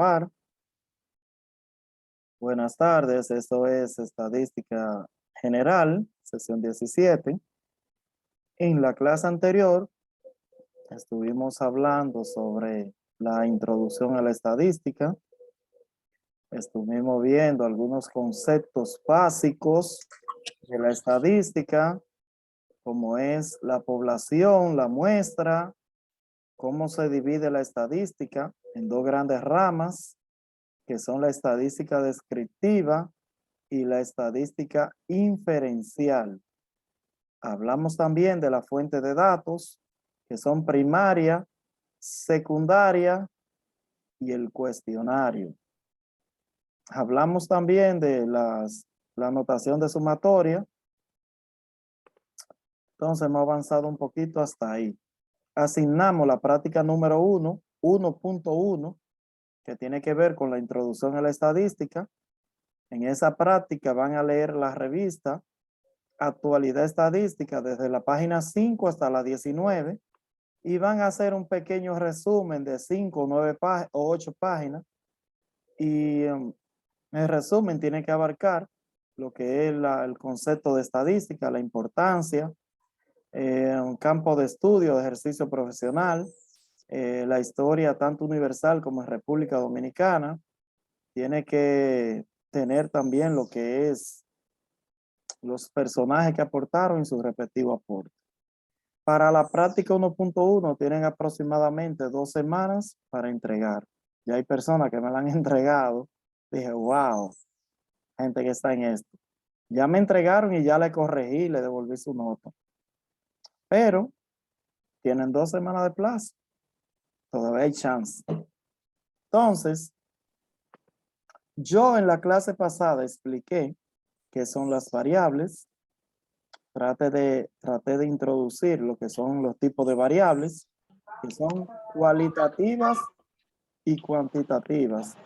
participar. Buenas tardes, esto es Estadística General, sesión 17. En la clase anterior estuvimos hablando sobre la introducción a la estadística. Estuvimos viendo algunos conceptos básicos de la estadística, como es la población, la muestra, cómo se divide la estadística en dos grandes ramas, que son la estadística descriptiva y la estadística inferencial. Hablamos también de la fuente de datos, que son primaria, secundaria y el cuestionario. Hablamos también de la notación de sumatoria. Entonces hemos avanzado un poquito hasta ahí. Asignamos la práctica número 1, 1.1, que tiene que ver con la introducción a la estadística. En esa práctica van a leer la revista Actualidad Estadística desde la página 5 hasta la 19 y van a hacer un pequeño resumen de 5 o 8 páginas y el resumen tiene que abarcar lo que es el concepto de estadística, la importancia, un campo de estudio, de ejercicio profesional, la historia tanto universal como en República Dominicana. Tiene que tener también lo que es los personajes que aportaron en su respectivo aporte. Para la práctica 1.1 tienen aproximadamente 2 semanas para entregar. Ya hay personas que me la han entregado. Dije, wow, gente que está en esto. Ya me entregaron y ya le corregí, le devolví su nota. Pero tienen 2 semanas de plazo. Todavía hay chance. Entonces, yo en la clase pasada expliqué qué son las variables. Traté de introducir lo que son los tipos de variables, que son cualitativas y cuantitativas.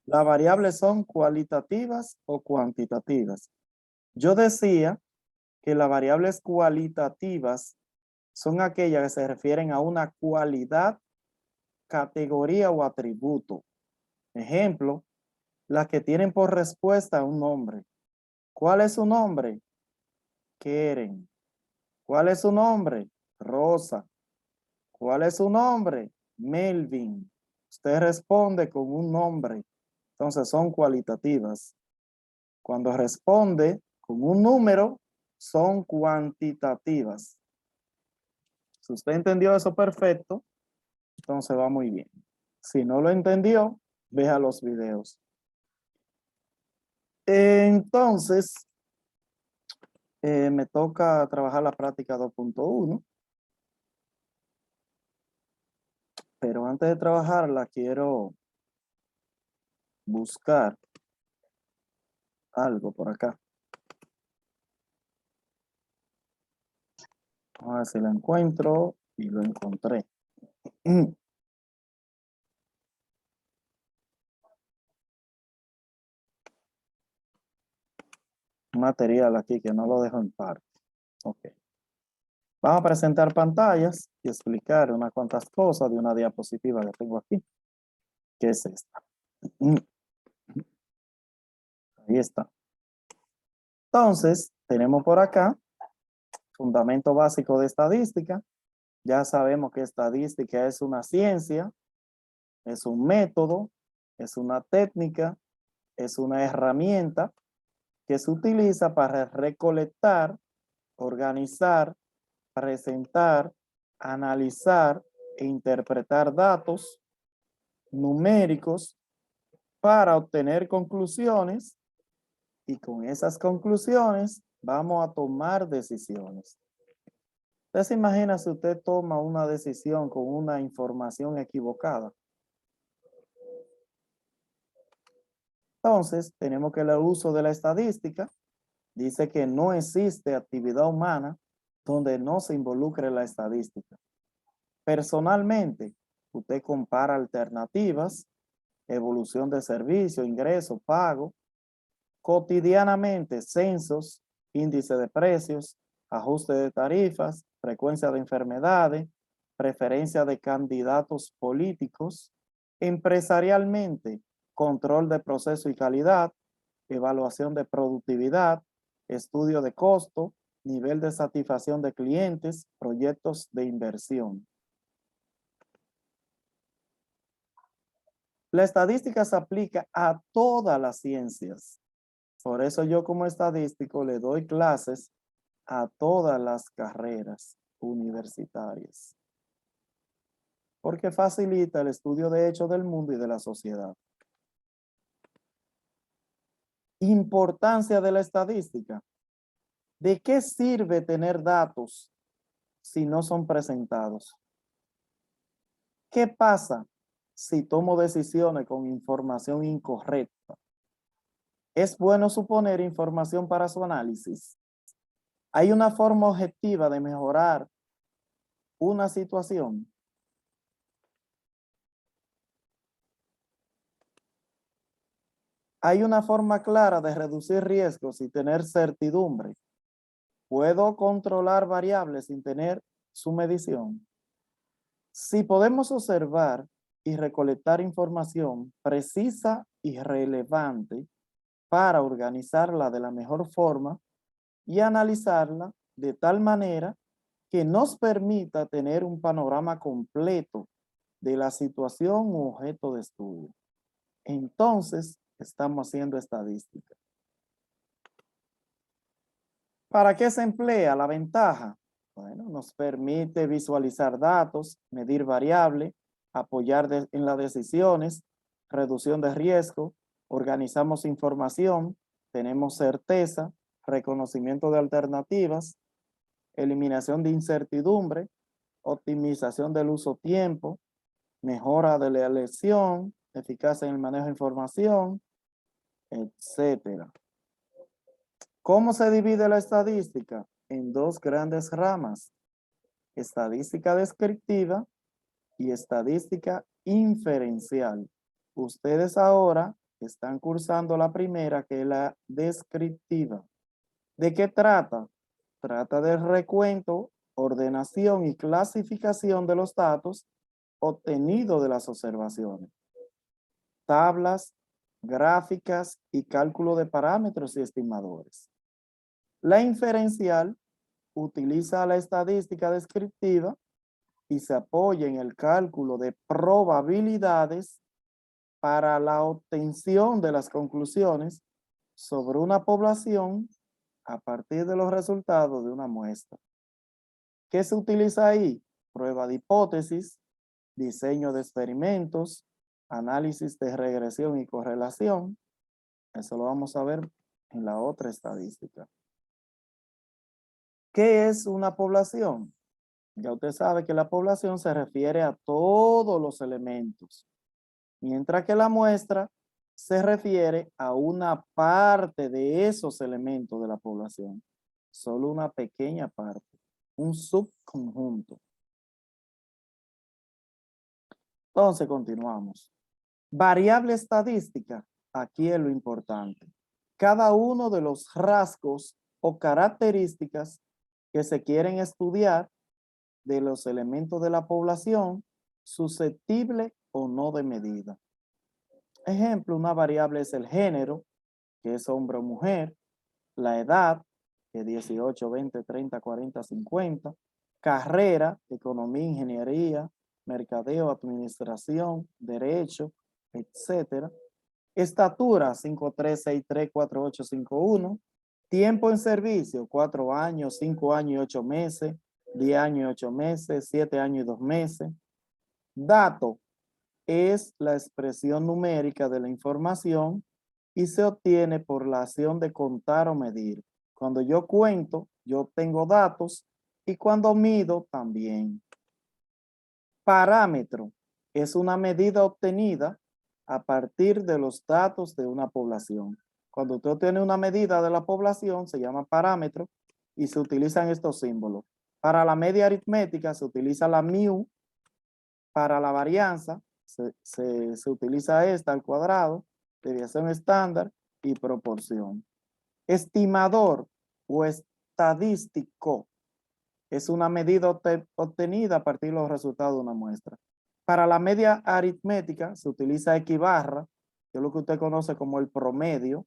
Las variables son cualitativas o cuantitativas. Yo decía que las variables cualitativas son aquellas que se refieren a una cualidad, categoría o atributo. Ejemplo, las que tienen por respuesta un nombre. ¿Cuál es su nombre? Keren. ¿Cuál es su nombre? Rosa. ¿Cuál es su nombre? Melvin. Usted responde con un nombre. Entonces son cualitativas. Cuando responde con un número, son cuantitativas. Si usted entendió eso perfecto, entonces va muy bien. Si no lo entendió, vea los videos. Entonces, me toca trabajar la práctica 2.1. Pero antes de trabajarla, quiero buscar algo por acá. Vamos a ver si lo encuentro y lo encontré. Material aquí que no lo dejo en parte. Ok. Vamos a presentar pantallas y explicar unas cuantas cosas de una diapositiva que tengo aquí. ¿Qué es esta? Ahí está. Entonces, tenemos por acá fundamento básico de estadística. Ya sabemos que estadística es una ciencia, es un método, es una técnica, es una herramienta que se utiliza para recolectar, organizar, presentar, analizar e interpretar datos numéricos para obtener conclusiones y con esas conclusiones vamos a tomar decisiones. Usted se imagina si usted toma una decisión con una información equivocada. Entonces, tenemos que el uso de la estadística dice que no existe actividad humana donde no se involucre la estadística. Personalmente, usted compara alternativas, evolución de servicio, ingreso, pago, cotidianamente censos, índice de precios, ajuste de tarifas, frecuencia de enfermedades, preferencia de candidatos políticos, Empresarialmente, control de proceso y calidad, evaluación de productividad, estudio de costo, nivel de satisfacción de clientes, proyectos de inversión. La estadística se aplica a todas las ciencias. Por eso yo como estadístico le doy clases a todas las carreras universitarias, porque facilita el estudio de hechos del mundo y de la sociedad. Importancia de la estadística. ¿De qué sirve tener datos si no son presentados? ¿Qué pasa si tomo decisiones con información incorrecta? ¿Es bueno suponer información para su análisis? ¿Hay una forma objetiva de mejorar una situación? ¿Hay una forma clara de reducir riesgos y tener certidumbre? ¿Puedo controlar variables sin tener su medición? Si podemos observar y recolectar información precisa y relevante para organizarla de la mejor forma y analizarla de tal manera que nos permita tener un panorama completo de la situación u objeto de estudio, entonces estamos haciendo estadística. ¿Para qué se emplea la ventaja? Bueno, nos permite visualizar datos, medir variables, apoyar en las decisiones, reducción de riesgo, organizamos información, tenemos certeza, reconocimiento de alternativas, eliminación de incertidumbre, optimización del uso tiempo, mejora de la elección, eficacia en el manejo de información, etcétera. ¿Cómo se divide la estadística? En dos grandes ramas: estadística descriptiva y estadística inferencial. Ustedes ahora están cursando la primera, que es la descriptiva. ¿De qué trata? Trata del recuento, ordenación y clasificación de los datos obtenidos de las observaciones. Tablas, gráficas y cálculo de parámetros y estimadores. La inferencial utiliza la estadística descriptiva y se apoya en el cálculo de probabilidades para la obtención de las conclusiones sobre una población a partir de los resultados de una muestra. ¿Qué se utiliza ahí? Prueba de hipótesis, diseño de experimentos, análisis de regresión y correlación. Eso lo vamos a ver en la otra estadística. ¿Qué es una población? Ya usted sabe que la población se refiere a todos los elementos, mientras que la muestra se refiere a una parte de esos elementos de la población, solo una pequeña parte, un subconjunto. Entonces continuamos. Variable estadística, aquí es lo importante. Cada uno de los rasgos o características que se quieren estudiar de los elementos de la población, susceptible o no de medida. Ejemplo, una variable es el género, que es hombre o mujer, la edad, que es 18, 20, 30, 40, 50, carrera, economía, ingeniería, mercadeo, administración, derecho, etcétera. Estatura, 5'3", 6'3", 4'8", 5'1". Tiempo en servicio, 4 años, 5 años y 8 meses, 10 años y 8 meses, 7 años y 2 meses. Dato es la expresión numérica de la información y se obtiene por la acción de contar o medir. Cuando yo cuento, yo obtengo datos, y cuando mido también. Parámetro es una medida obtenida a partir de los datos de una población. Cuando usted tiene una medida de la población, se llama parámetro y se utilizan estos símbolos. Para la media aritmética se utiliza la mu, para la varianza se utiliza esta al cuadrado, desviación estándar y proporción. Estimador o estadístico es una medida obtenida a partir de los resultados de una muestra. Para la media aritmética se utiliza X barra, que es lo que usted conoce como el promedio.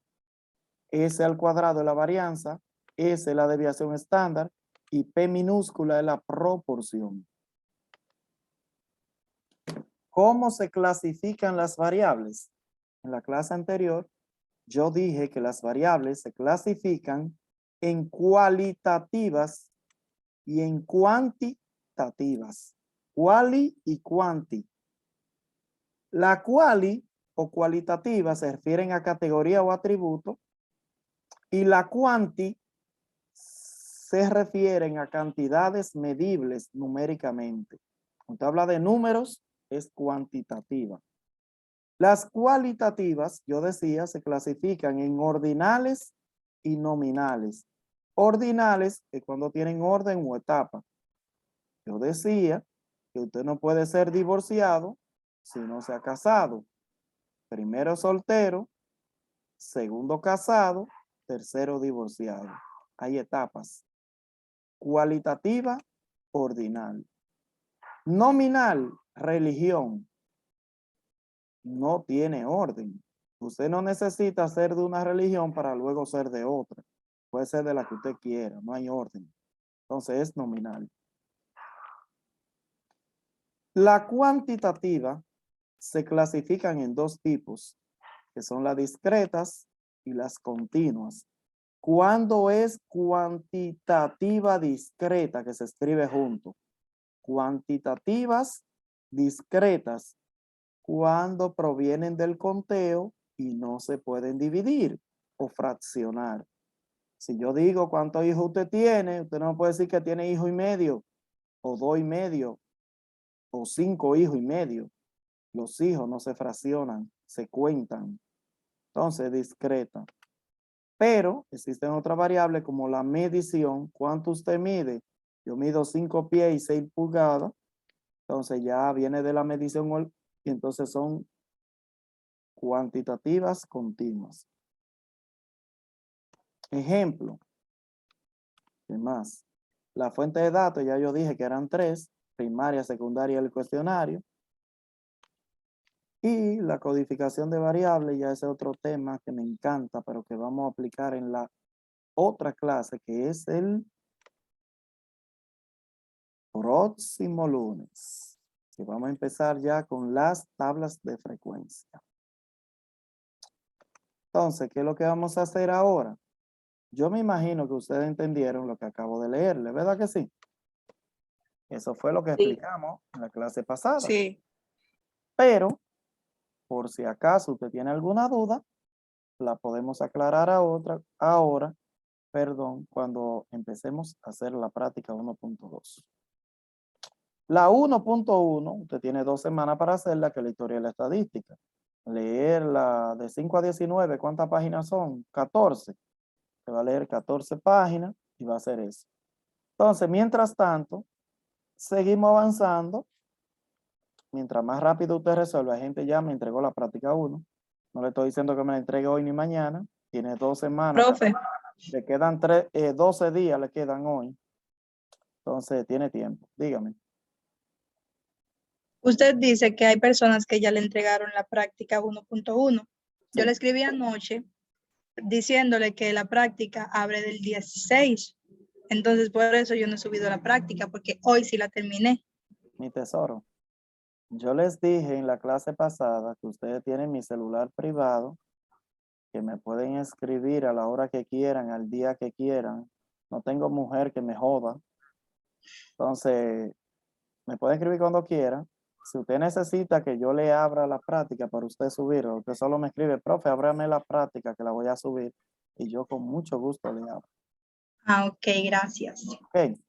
S al cuadrado es la varianza, S es la desviación estándar y P minúscula es la proporción. ¿Cómo se clasifican las variables? En la clase anterior, yo dije que las variables se clasifican en cualitativas y en cuantitativas. Quali y quanti. La quali o cualitativa se refieren a categoría o atributo y la quanti se refieren a cantidades medibles numéricamente. Cuando habla de números, es cuantitativa. Las cualitativas, yo decía, se clasifican en ordinales y nominales. Ordinales es cuando tienen orden o etapa. Yo decía que usted no puede ser divorciado si no se ha casado. Primero soltero, segundo casado, tercero divorciado. Hay etapas. Cualitativa, ordinal. Nominal, religión. No tiene orden. Usted no necesita ser de una religión para luego ser de otra. Puede ser de la que usted quiera, no hay orden. Entonces es nominal. La cuantitativa se clasifican en dos tipos, que son las discretas y las continuas. ¿Cuándo es cuantitativa discreta que se escribe junto? Cuantitativas discretas cuando provienen del conteo y no se pueden dividir o fraccionar. Si yo digo cuántos hijos usted tiene, usted no puede decir que tiene hijo y medio, o 2,5, o 5 hijos y medio. Los hijos no se fraccionan, se cuentan. Entonces, discreta. Pero existen otras variables como la medición. ¿Cuánto usted mide? Yo mido 5 pies y 6 pulgadas. Entonces ya viene de la medición y entonces son cuantitativas continuas. Ejemplo. ¿Qué más? La fuente de datos, ya yo dije que eran 3, primaria, secundaria y el cuestionario. Y la codificación de variables, ya ese otro tema que me encanta, pero que vamos a aplicar en la otra clase, que es el próximo lunes. Que vamos a empezar ya con las tablas de frecuencia. Entonces, ¿qué es lo que vamos a hacer ahora? Yo me imagino que ustedes entendieron lo que acabo de leerle, ¿verdad que sí? Eso fue lo que Sí. explicamos en la clase pasada. Sí. Pero, por si acaso usted tiene alguna duda, la podemos aclarar ahora, cuando empecemos a hacer la práctica 1.2. La 1.1, usted tiene 2 semanas para hacerla, que es la historia de la estadística. Leerla de 5 a 19, ¿cuántas páginas son? 14. Se va a leer 14 páginas y va a hacer eso. Entonces, mientras tanto, seguimos avanzando. Mientras más rápido usted resuelva, hay gente ya me entregó la práctica 1. No le estoy diciendo que me la entregue hoy ni mañana. Tiene 2 semanas. Profe, Le quedan 12 días, le quedan hoy. Entonces, tiene tiempo. Dígame. usted dice que hay personas que ya le entregaron la práctica 1.1. Yo Sí. le escribí anoche diciéndole que la práctica abre del 16. Entonces, por eso yo no he subido la práctica, porque hoy sí la terminé. Mi tesoro. Yo les dije en la clase pasada que ustedes tienen mi celular privado, que me pueden escribir a la hora que quieran, al día que quieran. No tengo mujer que me joda. Entonces, me pueden escribir cuando quieran. Si usted necesita que yo le abra la práctica para usted subirla, usted solo me escribe, profe, ábrame la práctica que la voy a subir y yo con mucho gusto le abro. Ah, ok, gracias. Ok.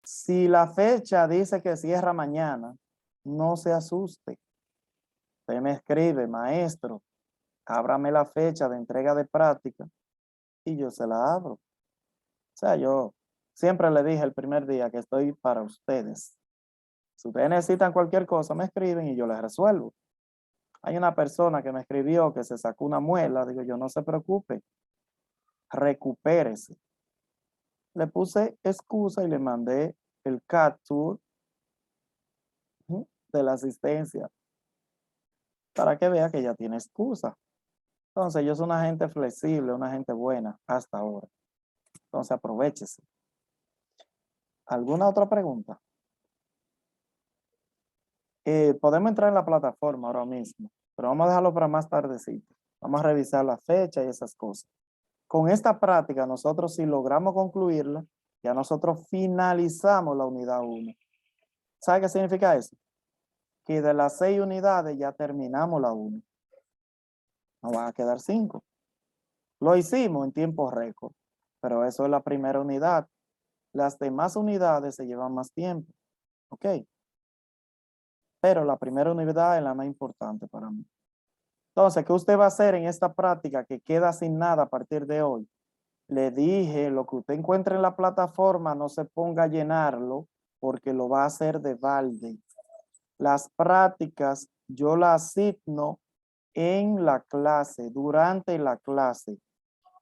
Si la fecha dice que cierra mañana, no se asuste. Usted me escribe, maestro, ábrame la fecha de entrega de práctica y yo se la abro. O sea, yo siempre le dije el primer día que estoy para ustedes. Si ustedes necesitan cualquier cosa, me escriben y yo les resuelvo. Hay una persona que me escribió que se sacó una muela. Digo yo, no se preocupe, recupérese. Le puse excusa y le mandé el capture de la asistencia, para que vea que ya tiene excusa. Entonces, yo soy una gente flexible, una gente buena hasta ahora. Entonces, aprovéchese. ¿Alguna otra pregunta? Podemos entrar en la plataforma ahora mismo, pero vamos a dejarlo para más tardecito. Vamos a revisar la fecha y esas cosas. Con esta práctica, nosotros si logramos concluirla, ya nosotros finalizamos la unidad 1. ¿Sabe qué significa eso? Que de las 6 unidades ya terminamos la 1. Nos van a quedar 5. Lo hicimos en tiempo récord, pero eso es la primera unidad. Las demás unidades se llevan más tiempo. ¿Ok? Pero la primera unidad es la más importante para mí. Entonces, ¿qué usted va a hacer en esta práctica que queda asignada a partir de hoy? Le dije, lo que usted encuentre en la plataforma, no se ponga a llenarlo porque lo va a hacer de balde. Las prácticas yo las asigno en la clase, durante la clase.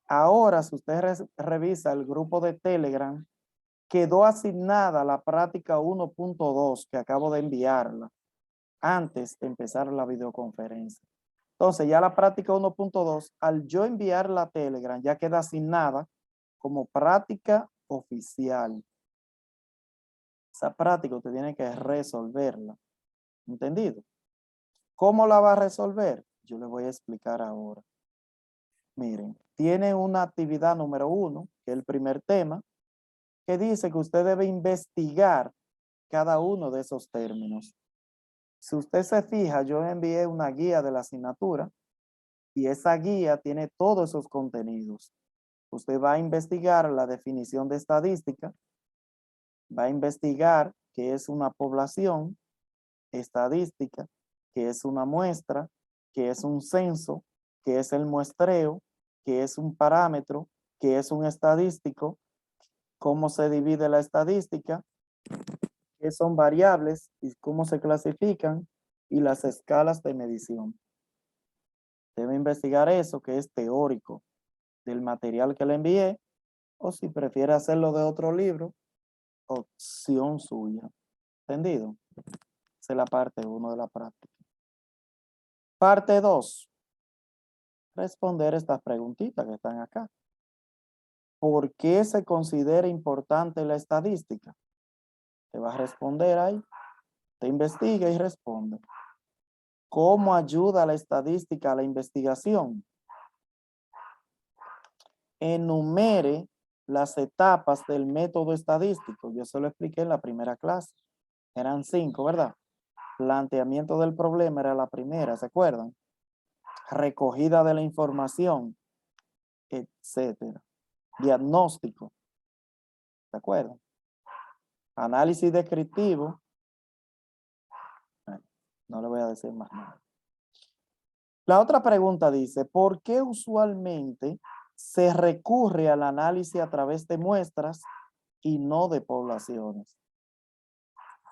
Ahora, si usted revisa el grupo de Telegram, quedó asignada la práctica 1.2 que acabo de enviarla antes de empezar la videoconferencia. Entonces, ya la práctica 1.2, al yo enviarla a Telegram, ya queda asignada como práctica oficial. Esa práctica usted tiene que resolverla. ¿Entendido? ¿Cómo la va a resolver? Yo le voy a explicar ahora. Miren, tiene una actividad número 1, que es el primer tema, que dice que usted debe investigar cada uno de esos términos. Si usted se fija, yo envié una guía de la asignatura y esa guía tiene todos esos contenidos. Usted va a investigar la definición de estadística, va a investigar qué es una población, estadística, qué es una muestra, qué es un censo, qué es el muestreo, qué es un parámetro, qué es un estadístico, cómo se divide la estadística, qué son variables y cómo se clasifican y las escalas de medición. Debe investigar eso que es teórico del material que le envié, o si prefiere hacerlo de otro libro, opción suya. ¿Entendido? Esa es la parte 1 de la práctica. Parte 2. Responder estas preguntitas que están acá. ¿Por qué se considera importante la estadística? Te va a responder ahí. Te investiga y responde. ¿Cómo ayuda la estadística a la investigación? Enumere las etapas del método estadístico. Yo se lo expliqué en la primera clase. Eran 5, ¿verdad? Planteamiento del problema era la primera, ¿se acuerdan? Recogida de la información, etcétera. Diagnóstico, ¿se acuerdan? Análisis descriptivo. No le voy a decir más nada. La otra pregunta dice, ¿por qué usualmente se recurre al análisis a través de muestras y no de poblaciones?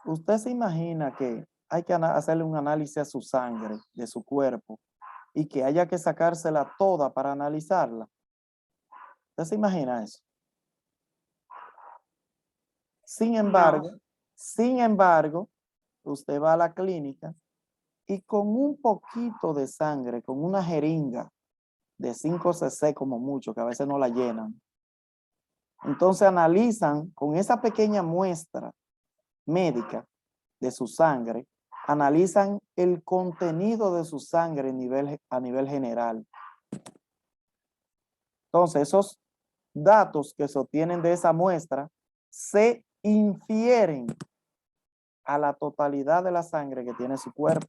¿Usted se imagina que hay que hacerle un análisis a su sangre, de su cuerpo, y que haya que sacársela toda para analizarla? ¿Usted se imagina eso? Sin embargo, usted va a la clínica y con un poquito de sangre, con una jeringa de 5 cc como mucho, que a veces no la llenan, entonces analizan con esa pequeña muestra médica de su sangre, analizan el contenido de su sangre a nivel general. Entonces, esos datos que se obtienen de esa muestra se infieren a la totalidad de la sangre que tiene su cuerpo,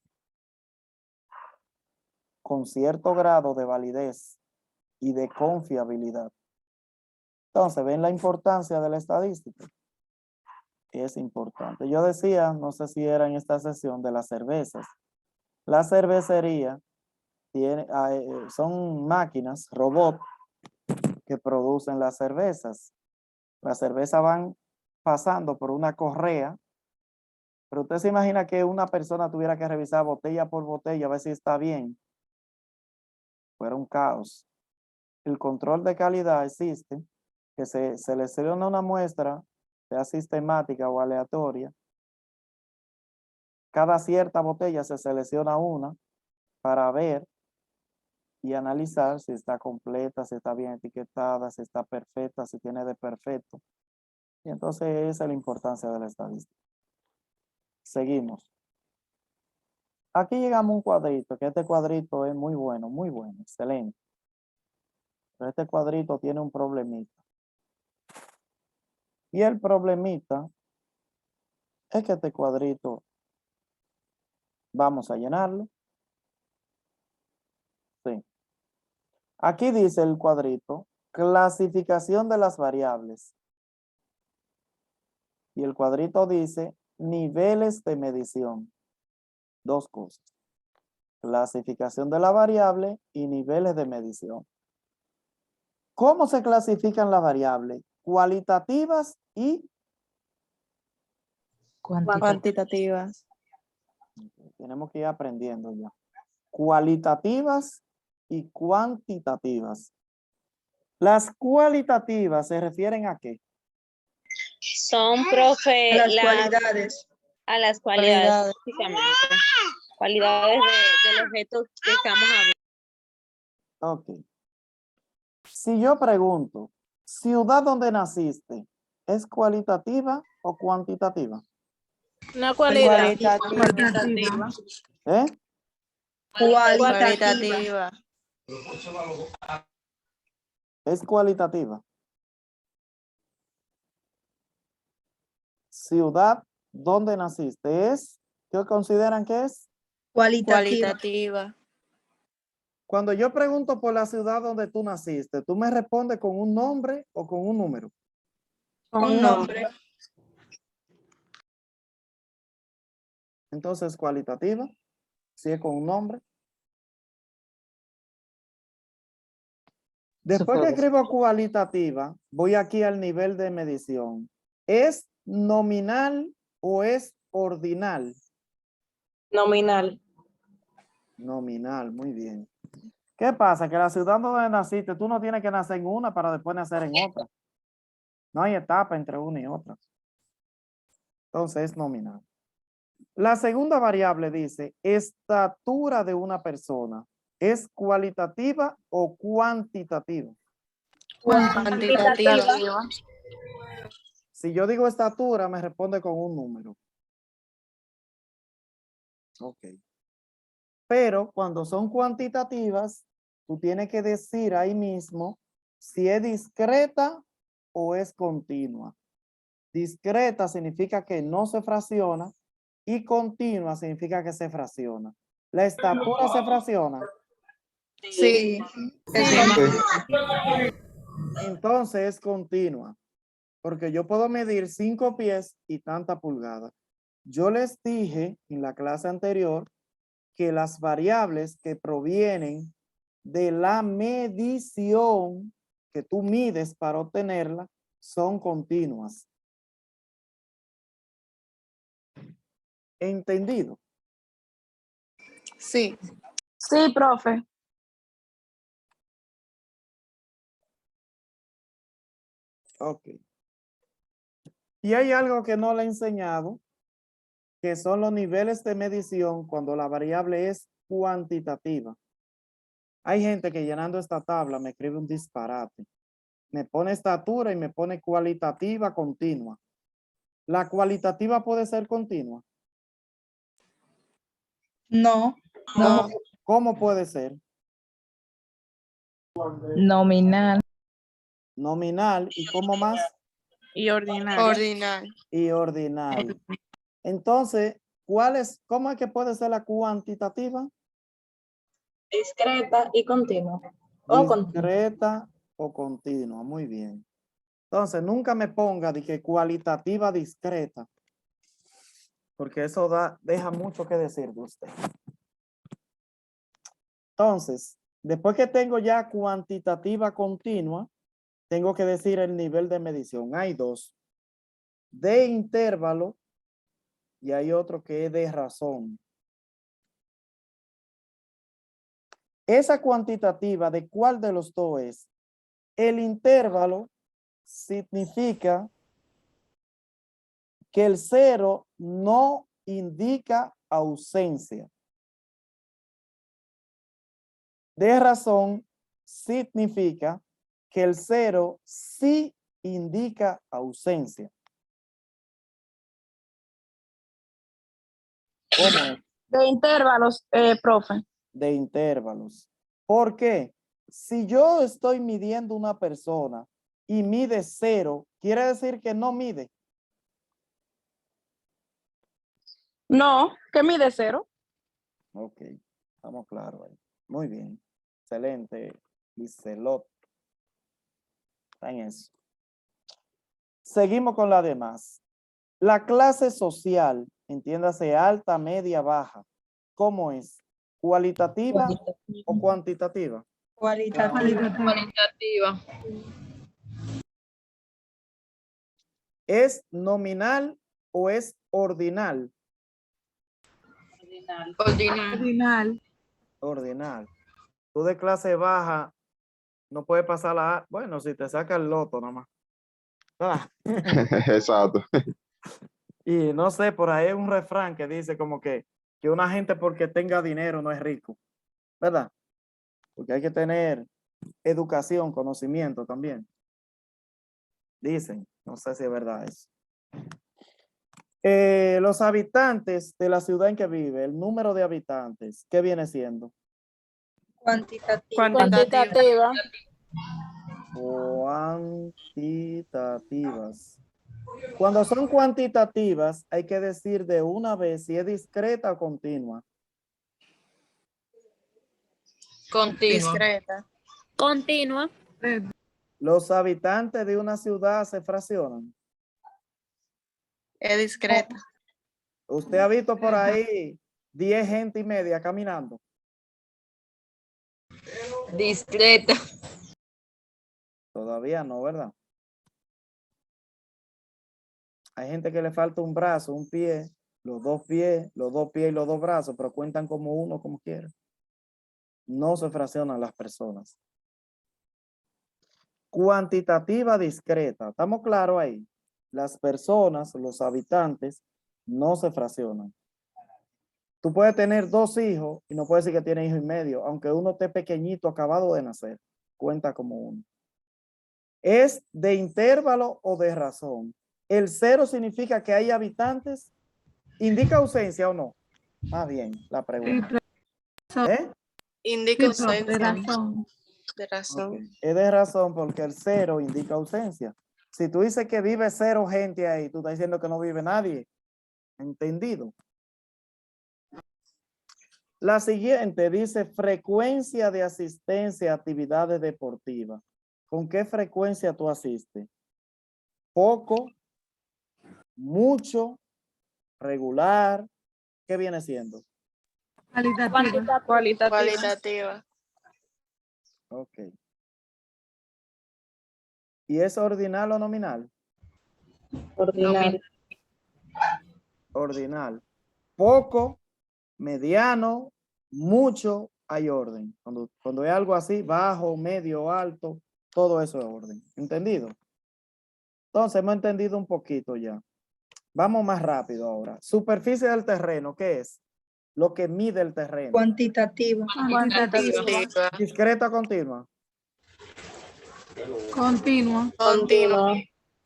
con cierto grado de validez y de confiabilidad. Entonces, ¿ven la importancia de la estadística? Es importante. Yo decía, no sé si era en esta sesión de las cervezas. La cervecería son máquinas, robots, que producen las cervezas. Las cervezas van pasando por una correa, pero usted se imagina que una persona tuviera que revisar botella por botella a ver si está bien. Fuera un caos. El control de calidad existe, que se selecciona una muestra, sea sistemática o aleatoria, Cada cierta botella se selecciona una para ver y analizar si está completa, si está bien etiquetada, si está perfecta, si tiene de perfecto. Y entonces esa es la importancia de la estadística. Seguimos. Aquí llegamos a un cuadrito, que este cuadrito es muy bueno, excelente. Pero este cuadrito tiene un problemita. Y el problemita es que este cuadrito vamos a llenarlo. Sí. Aquí dice el cuadrito, clasificación de las variables. Y el cuadrito dice, niveles de medición. Dos cosas. Clasificación de la variable y niveles de medición. ¿Cómo se clasifican las variables? Cualitativas y Cuantitativas. tenemos que ir aprendiendo ya. Cualitativas y cuantitativas. Las cualitativas se refieren a qué? Son, profe, Las cualidades. a las cualidades, básicamente. Cualidades del objeto que estamos hablando. Ok. Si yo pregunto, ciudad donde naciste, ¿es cualitativa o cuantitativa? Una Cualitativa. ¿Eh? Cualitativa. Es cualitativa. Ciudad donde naciste, ¿es? ¿Qué consideran que es? Cualitativa. Cuando yo pregunto por la ciudad donde tú naciste, ¿tú me respondes con un nombre o con un número? Un nombre. Entonces, cualitativa, si es con un nombre. Después que escribo cualitativa, voy aquí al nivel de medición. ¿Es nominal o es ordinal? Nominal. Nominal, muy bien. ¿Qué pasa? Que la ciudad donde naciste, tú no tienes que nacer en una para después nacer en otra. No hay etapa entre una y otra. Entonces es nominal. La segunda variable dice, estatura de una persona. ¿Es cualitativa o cuantitativa? Cuantitativa. Si yo digo estatura, me responde con un número. Ok. Pero cuando son cuantitativas, tú tienes que decir ahí mismo si es discreta o es continua. Discreta significa que no se fracciona y continua significa que se fracciona. ¿La estatura se fracciona? Sí. Entonces es continua, porque yo puedo medir 5 pies y tanta pulgada. Yo les dije en la clase anterior que las variables que provienen de la medición que tú mides para obtenerla son continuas. ¿Entendido? Sí. Sí, profe. Ok. Y hay algo que no le he enseñado, que son los niveles de medición cuando la variable es cuantitativa. Hay gente que llenando esta tabla me escribe un disparate. Me pone estatura y me pone cualitativa continua. ¿La cualitativa puede ser continua? No. ¿Cómo puede ser? Nominal. Nominal. ¿Y cómo más? Y ordinal. Y ordinal. Entonces, ¿cómo es que puede ser la cuantitativa? Discreta y continua. Discreta o continua. Muy bien. Entonces, nunca me ponga de que cualitativa discreta, porque eso deja mucho que decir de usted. Entonces, después que tengo ya cuantitativa continua, tengo que decir el nivel de medición. Hay dos. De intervalo y hay otro que es de razón. Esa cuantitativa, ¿de cuál de los dos es? El intervalo significa que el cero no indica ausencia. De razón significa que el 0 sí indica ausencia. ¿Cómo es? De intervalos, profe. De intervalos. ¿Por qué? Si yo estoy midiendo una persona y mide 0, quiere decir que no mide. No, que mide 0. Ok, estamos claros ahí. Muy bien. Excelente, Lizelot. Está en eso. Seguimos con la demás. La clase social, entiéndase alta, media, baja. ¿Cómo es? ¿Cualitativa o cuantitativa? Cualitativa. ¿Es nominal o es ordinal? Ordinal. Ordinal. Tú de clase baja no puedes pasar la A. Bueno, si te saca el loto nada más. Ah. Exacto. Y no sé, por ahí hay un refrán que dice como que una gente porque tenga dinero no es rico, ¿verdad? Porque hay que tener educación, conocimiento también. Dicen, no sé si es verdad eso. Los habitantes de la ciudad en que vive, el número de habitantes, ¿qué viene siendo? Cuantitativa. Cuantitativas. Cuando son cuantitativas, hay que decir de una vez si es discreta o continua. Discreta. Continua. Los habitantes de una ciudad se fraccionan. Es discreta. Usted ha visto por ahí 10 gente y media caminando. Discreta. Todavía no, ¿verdad? Hay gente que le falta un brazo, un pie, los dos pies y los dos brazos, pero cuentan como uno, como quieran. No se fraccionan las personas. Cuantitativa discreta. ¿Estamos claros ahí? Las personas, los habitantes, no se fraccionan. Tú puedes tener 2 hijos y no puedes decir que tiene hijo y medio, aunque uno esté pequeñito, acabado de nacer. Cuenta como uno. ¿Es de intervalo o de razón? El 0 significa que hay habitantes. ¿Indica ausencia o no? Más bien, la pregunta. ¿Eh? Indica ausencia. De razón. De razón. Ok. Es de razón porque el 0 indica ausencia. Si tú dices que vive 0 gente ahí, tú estás diciendo que no vive nadie. ¿Entendido? La siguiente dice frecuencia de asistencia a actividades deportivas. ¿Con qué frecuencia tú asistes? Poco, mucho, regular. ¿Qué viene siendo? Cualitativa. Ok. ¿Y es ordinal o nominal? Ordinal. Ordinal. Poco, mediano, mucho, hay orden. Cuando es algo así, bajo, medio, alto, todo eso es orden. ¿Entendido? Entonces hemos entendido un poquito ya. Vamos más rápido ahora. Superficie del terreno, ¿qué es? Lo que mide el terreno. Cuantitativa. Discreta o continua. Continua. Continua.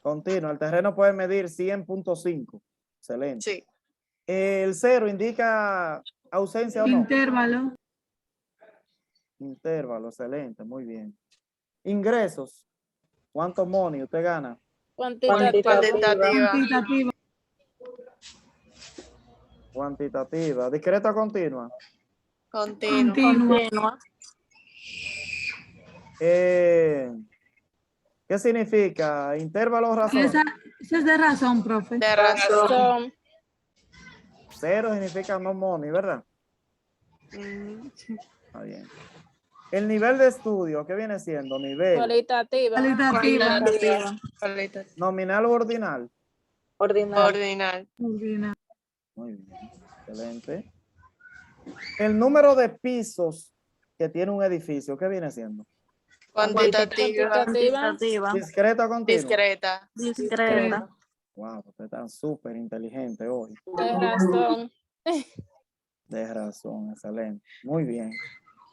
Continua. El terreno puede medir 100.5. Excelente. Sí. El 0 indica ausencia o no. Intervalo. Intervalo, excelente, muy bien. Ingresos. ¿Cuánto money usted gana? Cuantitativa. Cuantitativa. ¿Discreta o continua? Continua. ¿Qué significa? ¿Intervalo o razón? Esa es de razón, profe. De razón. 0 significa no money, ¿verdad? Está bien. El nivel de estudio, ¿qué viene siendo? Nivel. Cualitativa. ¿Nominal o ordinal? Ordinal. Muy bien, excelente. El número de pisos que tiene un edificio, ¿qué viene siendo? Cuantitativa. ¿Discreta o continua? Discreta. Wow, ustedes están súper inteligentes hoy. De razón. De razón, excelente. Muy bien.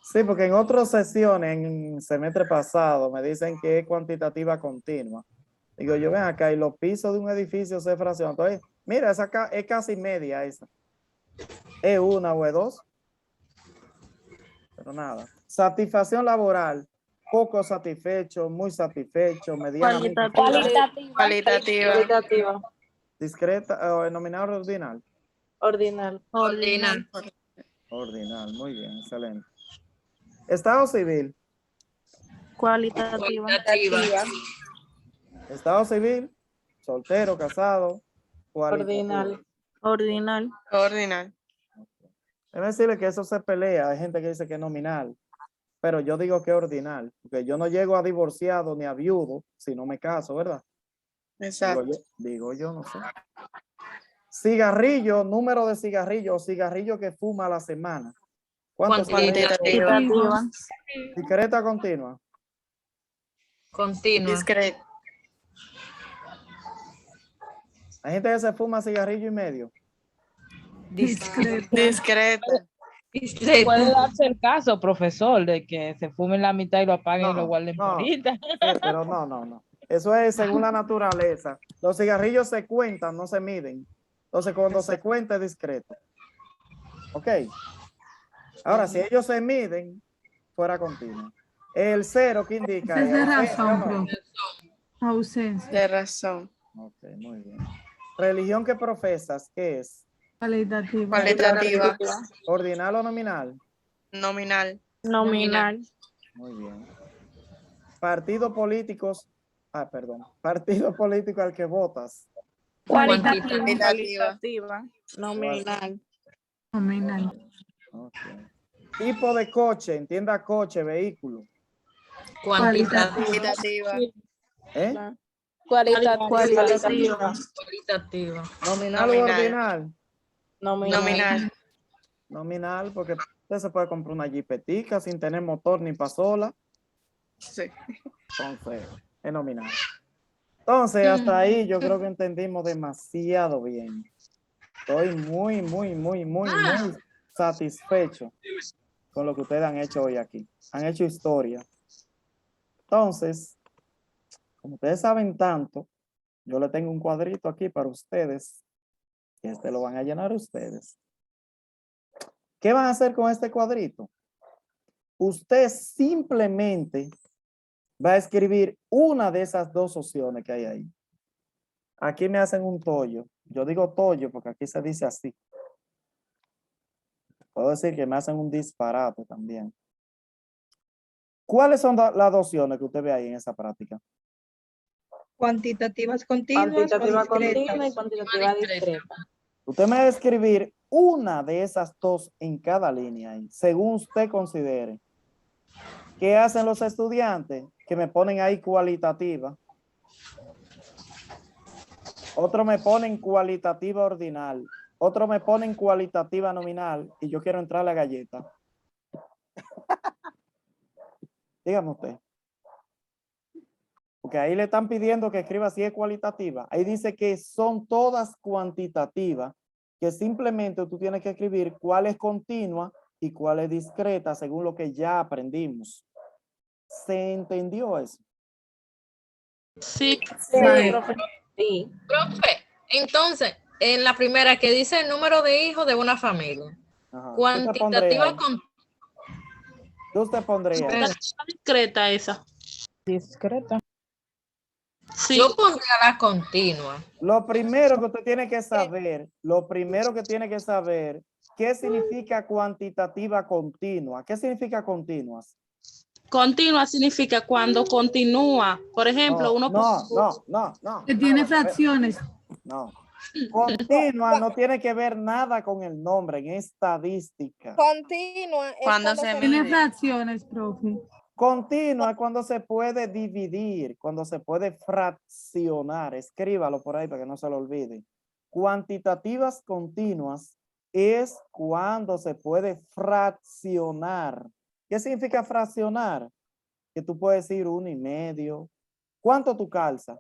Sí, porque en otras sesiones, en semestre pasado, me dicen que es cuantitativa continua. Digo, yo ven acá y los pisos de un edificio se fraccionan. Entonces, mira, esa acá es casi media esa. Es una o es dos. Pero nada. Satisfacción laboral. Poco satisfecho, muy satisfecho, medianamente. Cualitativa. Discreta, o nominal ordinal. Ordinal. Ordinal. Ordinal, muy bien, excelente. Estado civil. Cualitativa. Estado civil, soltero, casado, Ordinal. Ordinal. Ordinal. Debe decirle que eso se pelea. Hay gente que dice que es nominal, pero yo digo que es ordinal, porque yo no llego a divorciado ni a viudo si no me caso, ¿verdad? Exacto. Digo yo, no sé. Cigarrillo, número de cigarrillos o cigarrillo que fuma a la semana. ¿Cuántos cigarrillos? Cuantitativa. Discreta continua. Continua. Discreto. Hay gente que se fuma cigarrillo y medio. Discreta. Discreta. Puede darse el caso, profesor, de que se fumen la mitad y lo apaguen y lo guarden por ahorita. Sí, pero no. Eso es según la naturaleza. Los cigarrillos se cuentan, no se miden. Entonces, cuando se cuenta es discreto. Ok. Ahora, si ellos se miden, fuera continuo. El cero que indica. Esa es de ausencia, razón, ¿no? profe. Ausencia. De razón. Ok, muy bien. Religión que profesas, ¿qué es? Cualitativa. Cualitativa. ¿Ordinal o nominal? Nominal. Nominal. Muy bien. Partidos políticos. Partido político al que votas. Cualitativa. Nominal. Ok. Tipo de coche, entienda coche, vehículo. Cualitativa. ¿Eh? Cualitativa. ¿Nominal o Nominal. ordinal? Nominal. Nominal, porque usted se puede comprar una jipetica sin tener motor ni pasola. Sí. Entonces, es nominal. Entonces, hasta ahí yo creo que entendimos demasiado bien. Estoy muy satisfecho con lo que ustedes han hecho hoy aquí. Han hecho historia. Entonces, como ustedes saben tanto, yo le tengo un cuadrito aquí para ustedes. Y este lo van a llenar ustedes. ¿Qué van a hacer con este cuadrito? Usted simplemente va a escribir una de esas dos opciones que hay ahí. Aquí me hacen un tollo. Yo digo tollo porque aquí se dice así. Puedo decir que me hacen un disparate también. ¿Cuáles son las dos opciones que usted ve ahí en esa práctica? Cuantitativas continuas o discretas. y cuantitativa discreta. Usted me va a escribir una de esas dos en cada línea ahí, según usted considere. ¿Qué hacen los estudiantes? Que me ponen ahí cualitativa. Otro me ponen cualitativa ordinal. Otro me ponen cualitativa nominal. Y yo quiero entrar a la galleta. Dígame usted. Porque ahí le están pidiendo que escriba si es cualitativa. Ahí dice que son todas cuantitativas, que simplemente tú tienes que escribir cuál es continua y cuál es discreta según lo que ya aprendimos. ¿Se entendió eso? Sí. Profe. Profe, entonces, en la primera que dice el número de hijos de una familia, Ajá. cuantitativa ¿Qué usted pondría ahí? Discreta esa. Discreta. Sí. yo pondría la continua. Lo primero que usted tiene que saber, ¿qué significa cuantitativa continua? ¿Qué significa continuas? Continua significa cuando continúa. Por ejemplo, No. que tiene fracciones. No. Continua no tiene que ver nada con el nombre en estadística. Continua. Cuando se Tiene mide. fracciones, profe. Continua es cuando se puede dividir, cuando se puede fraccionar. Escríbalo por ahí para que no se lo olvide. Cuantitativas continuas es cuando se puede fraccionar. ¿Qué significa fraccionar? Que tú puedes decir 1,5. ¿Cuánto tú calzas?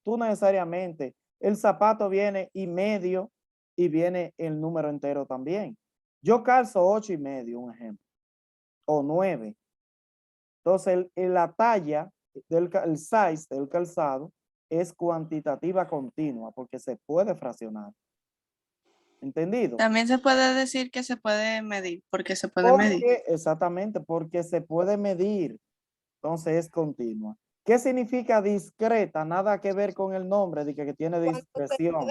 Tú necesariamente. El zapato viene y medio y viene el número entero también. Yo calzo 8,5, un ejemplo, o 9. Entonces, la talla, el size del calzado es cuantitativa continua porque se puede fraccionar. ¿Entendido? También se puede decir que se puede medir, porque se puede medir. Exactamente, porque se puede medir. Entonces es continua. ¿Qué significa discreta? Nada que ver con el nombre de que tiene discreción.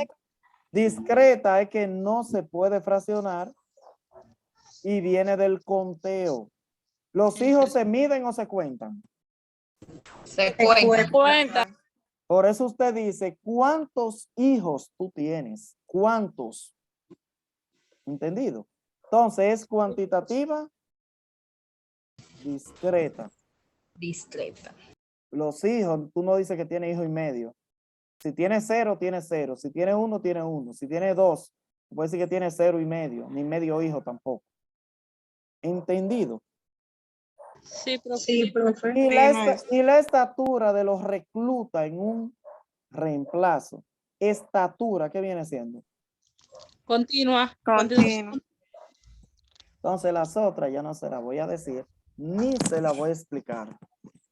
Discreta es que no se puede fraccionar y viene del conteo. ¿Los hijos se miden o se cuentan? Se cuenta. Por eso usted dice, ¿cuántos hijos tú tienes? ¿Cuántos? ¿Entendido? Entonces, ¿es cuantitativa? Discreta. Discreta. Los hijos, tú no dices que tiene hijo y medio. Si tiene 0, tiene 0. Si tiene 1, tiene 1. Si tiene 2, puede decir que tiene 0,5, ni medio hijo tampoco. ¿Entendido? Sí, profe. Sí, profe. Y la estatura de los reclutas en un reemplazo. Estatura, ¿qué viene siendo? Continua. Continuo. Entonces las otras ya no se las voy a decir, ni se las voy a explicar.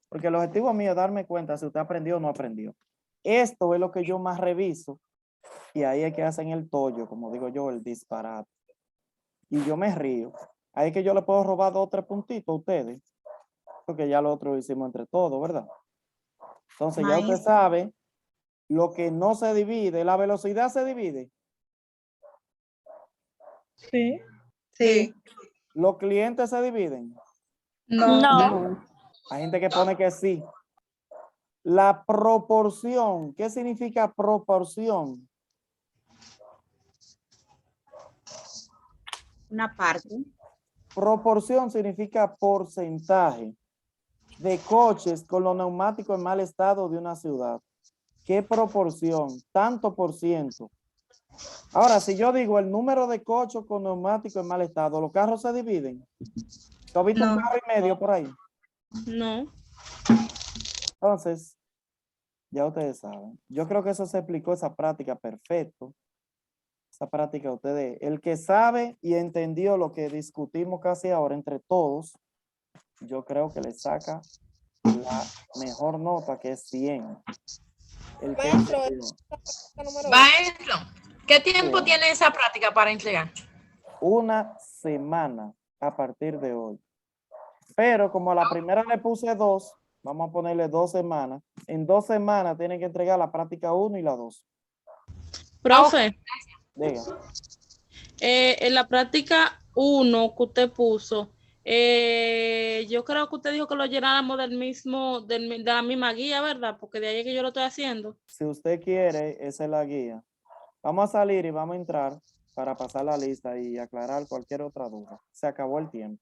Porque el objetivo mío es darme cuenta si usted aprendió o no aprendió. Esto es lo que yo más reviso. Y ahí es que hacen el tollo, como digo yo, el disparate. Y yo me río. Ahí es que yo le puedo robar 2 o 3 puntitos a ustedes. Porque ya lo otro lo hicimos entre todos, ¿verdad? Entonces ya usted sabe lo que no se divide. La velocidad se divide. Sí. Sí. Los clientes se dividen. No. Hay gente que pone que sí. La proporción. ¿Qué significa proporción? Una parte. Proporción significa porcentaje de coches con los neumáticos en mal estado de una ciudad. ¿Qué proporción? Tanto por ciento. Ahora, si yo digo el número de coches con neumáticos en mal estado, ¿los carros se dividen? ¿Tú has visto un carro y medio por ahí? No. Entonces, ya ustedes saben. Yo creo que eso se explicó, esa práctica perfecto. Esa práctica ustedes, el que sabe y entendió lo que discutimos casi ahora entre todos, yo creo que le saca la mejor nota, que es 100. El que Maestro, entendió. Maestro, ¿qué tiempo Sí. tiene esa práctica para entregar? Una semana a partir de hoy. Pero como a la primera le puse 2, vamos a ponerle 2 semanas. En 2 semanas tienen que entregar la práctica 1 y la 2. Profe, Diga. en la práctica 1 que usted puso, yo creo que usted dijo que lo llenáramos de la misma guía, ¿verdad? Porque de ahí es que yo lo estoy haciendo. Si usted quiere, esa es la guía. Vamos a salir y vamos a entrar para pasar la lista y aclarar cualquier otra duda. Se acabó el tiempo.